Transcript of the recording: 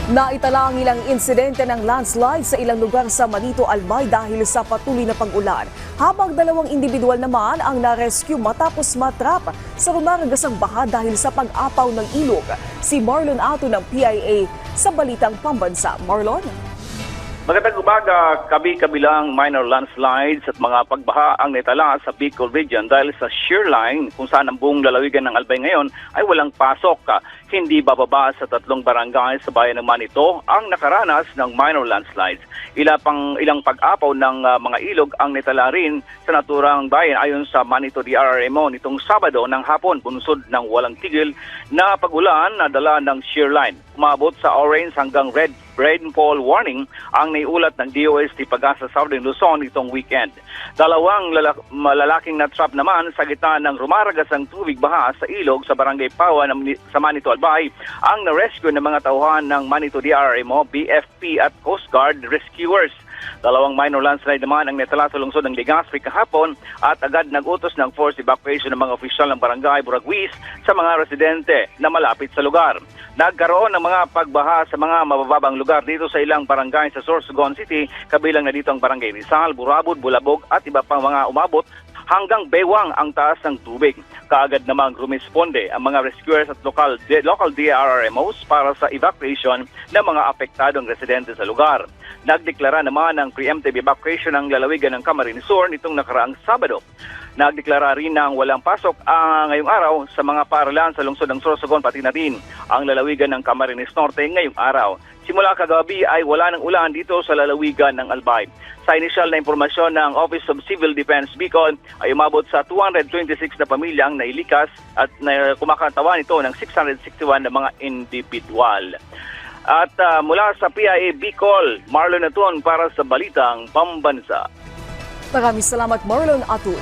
Naitala ang ilang insidente ng landslide sa ilang lugar sa Manito, Albay dahil sa patuloy na pag-ulan. Habang dalawang individual naman ang na-rescue matapos matrap sa rumaragasang baha dahil sa pag-apaw ng ilog. Si Marlon Ato ng PIA sa Balitang Pambansa. Marlon? Magandang umaga, kabi-kabilang minor landslides at mga pagbaha ang naitala sa Bicol region dahil sa shear line kung saan ang buong lalawigan ng Albay ngayon ay walang pasok. Hindi bababa sa 3 barangay sa bayan ng Manito ang nakaranas ng minor landslides. Ilang pag-apaw ng mga ilog ang naitala rin sa naturang bayan ayon sa Manito DRRMO nitong Sabado ng hapon, bunsod ng walang tigil na pag-ulan na dala ng shear line. Umabot sa orange hanggang red rainfall warning ang naiulat ng DOST Pag-asa Southern Luzon itong weekend. Dalawang malalaking na-trap naman sa gitna ng rumaragasang tubig baha sa ilog sa Barangay Pawa sa Manito, Albay ang na-rescue ng mga tauhan ng Manito DRRMO, BFP at Coast Guard rescuers. Dalawang minor landslide naman ang natala sa lungsod ng Legazpi kahapon at agad nag-utos ng forced evacuation ng mga opisyal ng barangay Buraguis sa mga residente na malapit sa lugar. Nagkaroon ng mga pagbaha sa mga mabababang lugar dito sa ilang barangay sa Sorsogon City, kabilang na dito ang Barangay Rizal, Burabod, Bulabog at iba pang mga umabot hanggang bewang ang taas ng tubig. Kaagad namang rumisponde ang mga rescuers at local DRRMOs para sa evacuation ng mga apektadong residente sa lugar. Nagdeklara naman ng preemptive evacuation ng lalawigan ng Camarines Sur nitong nakaraang Sabado. Nagdeklara rin ng walang pasok ngayong araw sa mga paaralan sa lungsod ng Sorsogon pati na rin ang lalawigan ng Camarines Norte ngayong araw. Simula kagabi ay wala ng ulan dito sa lalawigan ng Albay. Sa initial na impormasyon ng Office of Civil Defense Bicol ay umabot sa 226 na pamilya ang nailikas at kumakatawan ito ng 661 na mga individual. At mula sa PIA Bicol, Marlon Aton para sa Balitang Pambansa. Maraming salamat, Marlon Ato.